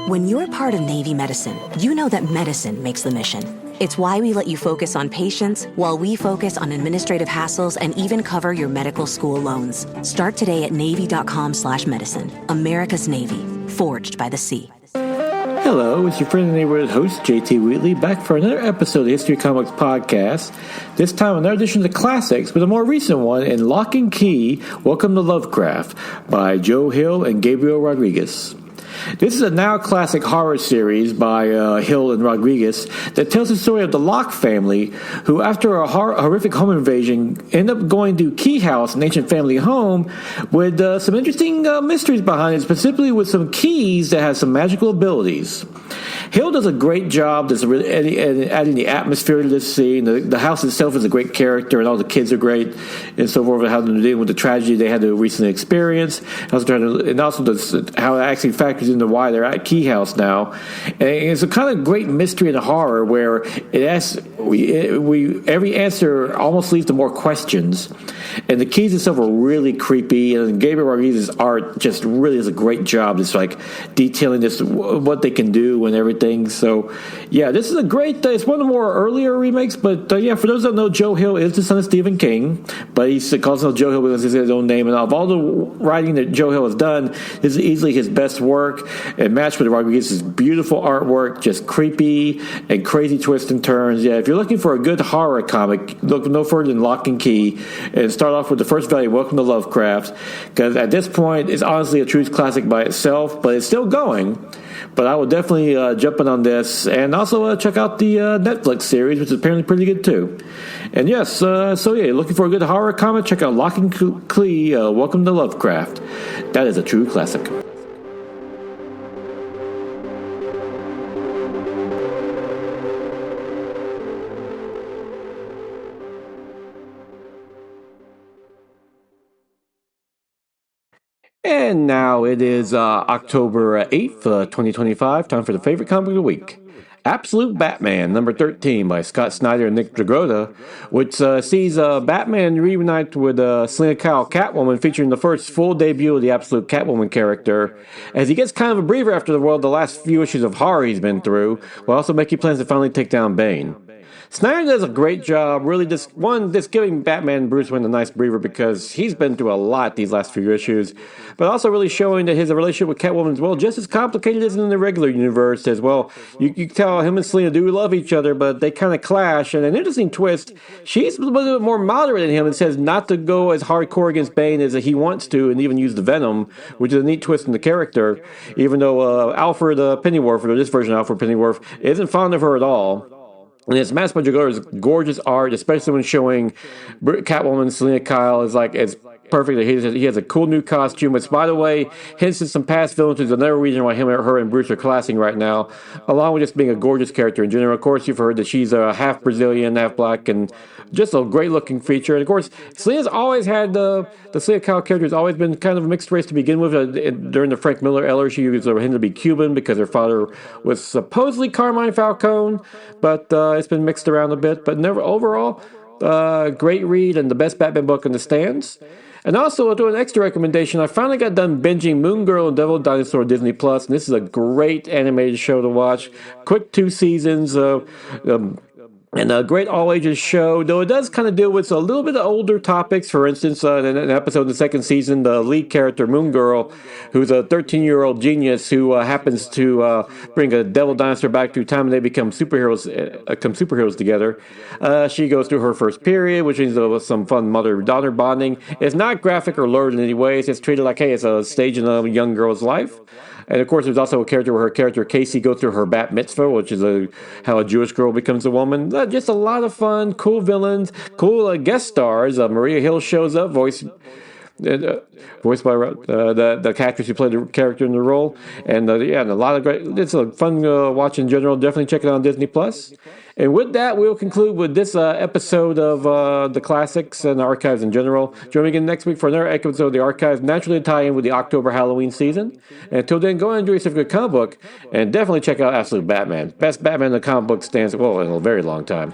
When you're part of Navy medicine, you know that medicine makes the mission. It's why we let you focus on patients while we focus on administrative hassles and even cover your medical school loans. Start today at Navy.com/medicine. America's Navy, forged by the sea. Hello, it's your friend and neighborhood host, JT Wheatley, back for another episode of the History Comics Podcast. This time, another edition of the classics, but a more recent one in Locke and Key, Welcome to Lovecraft, by Joe Hill and Gabriel Rodriguez. This is a now classic horror series by Hill and Rodriguez that tells the story of the Locke family, who, after a horrific home invasion, end up going to Key House, an ancient family home, with some interesting mysteries behind it, specifically with some keys that have some magical abilities. Hill does a great job adding the atmosphere to this scene. The house itself is a great character, and all the kids are great, and so forth, how they're dealing with the tragedy they had to recently experience, and also how it actually factors into why they're at Key House now. And it's a kind of great mystery and horror where it asks, every answer almost leads to more questions. And the keys itself are really creepy, and Gabriel Rodriguez's art just really does a great job, just like detailing this, what they can do and everything. So, yeah, this is a great, it's one of the more earlier remakes, but yeah, for those that know, Joe Hill is the son of Stephen King, but he calls himself Joe Hill because it's his own name, and of all the writing that Joe Hill has done, this is easily his best work, and matched with Rodriguez's beautiful artwork, just creepy and crazy twists and turns. Yeah, if you're looking for a good horror comic, look no further than Locke and Key, and start off with the first volume, Welcome to Lovecraft, because at this point, it's honestly a true classic by itself, but it's still going. But I will definitely jump in on this, and also check out the Netflix series, which is apparently pretty good too. And yes, so yeah, looking for a good horror comic, check out Locke and Key, Welcome to Lovecraft. That is a true classic. And now it is October 8th, 2025, time for the favorite comic of the week. Absolute Batman, number 13 by Scott Snyder and Nick Dragotta, which sees Batman reunite with Selina Kyle Catwoman, featuring the first full debut of the Absolute Catwoman character, as he gets kind of a breather after the last few issues of horror he's been through, while also making plans to finally take down Bane. Snyder does a great job, really just giving Batman and Bruce Wayne a nice breather, because he's been through a lot these last few issues, but also really showing that his relationship with Catwoman is, well, just as complicated as in the regular universe as well. You can tell him and Selina do love each other, but they kind of clash, and an interesting twist, she's a little bit more moderate than him and says not to go as hardcore against Bane as he wants to, and even use the Venom, which is a neat twist in the character, even though Alfred Pennyworth, or this version of Alfred Pennyworth, isn't fond of her at all. And it's matched by Dragotta's gorgeous art, especially when showing Catwoman, Selina Kyle, it's perfect. He has a cool new costume, which, by the way, hints at some past villains, which is another reason why her and Bruce are classing right now, along with just being a gorgeous character in general. Of course, you've heard that she's half Brazilian, half black, and just a great-looking feature. And, of course, Selina's always had the Selina Kyle character has always been kind of a mixed race to begin with. During the Frank Miller era, she was hinted to be Cuban because her father was supposedly Carmine Falcone, but it's been mixed around a bit. But overall, great read and the best Batman book in the stands. And also, I'll do an extra recommendation. I finally got done binging Moon Girl and Devil Dinosaur Disney Plus, and this is a great animated show to watch. Quick 2 seasons. And a great all-ages show, though it does kind of deal with a little bit of older topics. For instance, in an episode in the second season, the lead character, Moon Girl, who's a 13-year-old genius who happens to bring a devil dinosaur back through time, and they become superheroes together. She goes through her first period, which means some fun mother-daughter bonding. It's not graphic or lurid in any way. It's just treated like, hey, it's a stage in a young girl's life. And, of course, there's also a character where her character, Casey, goes through her bat mitzvah, which is how a Jewish girl becomes a woman. Just a lot of fun, cool villains, cool guest stars. Maria Hill shows up, voiced by the actress who played the character in the role. And, and a lot of great... It's a fun watch in general. Definitely check it out on Disney+. And with that, we'll conclude with this episode of the classics and the archives in general. Join me again next week for another episode of the archives, naturally tie in with the October Halloween season. And until then, go and enjoy yourself a good comic book, and definitely check out Absolute Batman. Best Batman in the comic book stands, well, in a very long time.